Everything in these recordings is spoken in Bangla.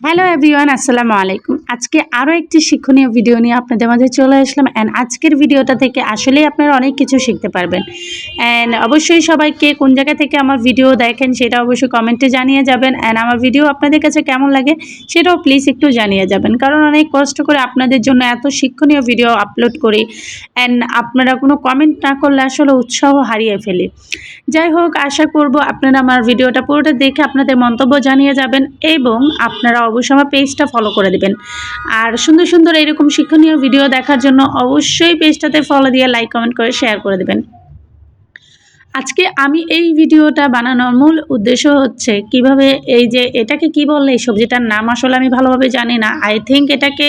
হ্যালো এভরিওয়ান, আসসালামু আলাইকুম। আজকে আরও একটি শিক্ষণীয় ভিডিও নিয়ে আপনাদের মাঝে চলে আসলাম। অ্যান্ড আজকের ভিডিওটা থেকে আসলেই আপনারা অনেক কিছু শিখতে পারবেন। অ্যান্ড অবশ্যই সবাইকে কোন জায়গা থেকে আমার ভিডিও দেখেন সেটা অবশ্যই কমেন্টে জানিয়ে যাবেন। অ্যান্ড আমার ভিডিও আপনাদের কাছে কেমন লাগে সেটাও প্লিজ একটু জানিয়ে যাবেন, কারণ অনেক কষ্ট করে আপনাদের জন্য এত শিক্ষণীয় ভিডিও আপলোড করি। অ্যান্ড আপনারা কোনো কমেন্ট না করলে আসলে উৎসাহ হারিয়ে ফেলি। যাই হোক, আশা করব আপনারা আমার ভিডিওটা পুরোটা দেখে আপনাদের মন্তব্য জানিয়ে যাবেন এবং আপনারা অবশ্যই আমার পেজটা ফলো করে দেবেন। আর সুন্দর সুন্দর এরকম শিক্ষণীয় ভিডিও দেখার জন্য অবশ্যই পেজটাতে ফলো দিয়ে লাইক কমেন্ট করে শেয়ার করে দেবেন। আজকে আমি এই ভিডিওটা বানানোর মূল উদ্দেশ্য হচ্ছে কিভাবে এই যে এটাকে কি বলে, এই সবজিটার নাম আসলে আমি ভালোভাবে জানি না। আই থিঙ্ক এটাকে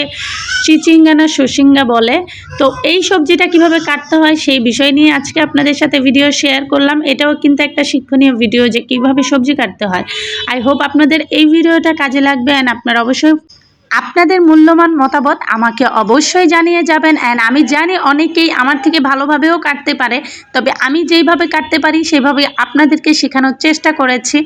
চিচিঙ্গা না শসিঙ্গা বলে। তো এই সবজিটা কিভাবে কাটতে হয় সেই বিষয় নিয়ে আজকে আপনাদের সাথে ভিডিও শেয়ার করলাম। এটাও কিন্তু একটা শিক্ষণীয় ভিডিও যে কিভাবে সবজি কাটতে হয়। আই হোপ আপনাদের এই ভিডিওটা কাজে লাগবে অ্যান্ড আপনারা অবশ্যই আপনাদের মূল্যবান মতামত আমাকে অবশ্যই জানিয়ে যাবেন। অ্যান্ড আমি জানি অনেকেই আমার থেকে ভালোভাবেও কাটতে পারে, তবে আমি যেইভাবে কাটতে পারি সেভাবে আপনাদেরকে শেখানোর চেষ্টা করেছি।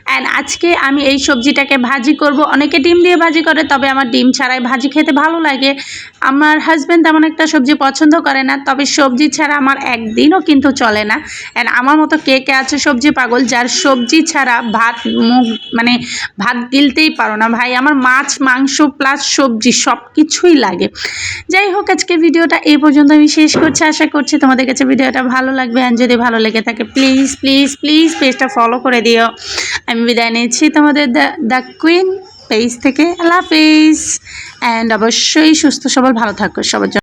অ্যান্ড আজকে আমি এই সবজিটাকে ভাজি করব। অনেকে ডিম দিয়ে ভাজি করে, তবে আমার ডিম ছাড়াই ভাজি খেতে ভালো লাগে। আমার হাজব্যান্ড তেমন একটা সবজি পছন্দ করে না, তবে সবজি ছাড়া আমার একদিনও কিন্তু চলে না। অ্যান্ড আমার মতো কে কে আছে সবজি পাগল, যার সবজি ছাড়া ভাত মুখ মানে ভাত গিলতেই পারো না। ভাই, আমার মাছ মাংস প্লাস সবজি সব কিছুই লাগে। যাই হোক, আজকে ভিডিওটা এই পর্যন্ত আমি শেষ করছি। আশা করছি তোমাদের কাছে ভিডিওটা ভালো লাগবে। অ্যান্ড যদি ভালো লেগে থাকে প্লিজ প্লিজ প্লিজ পেজটা ফলো করে দিও। আমি বিদায় নিচ্ছি তোমাদের দ্য কুইন পেজ থেকে। আল্লাহ হাফিজ। অ্যান্ড অবশ্যই সুস্থ সবল ভালো থাকো সবার জন্য।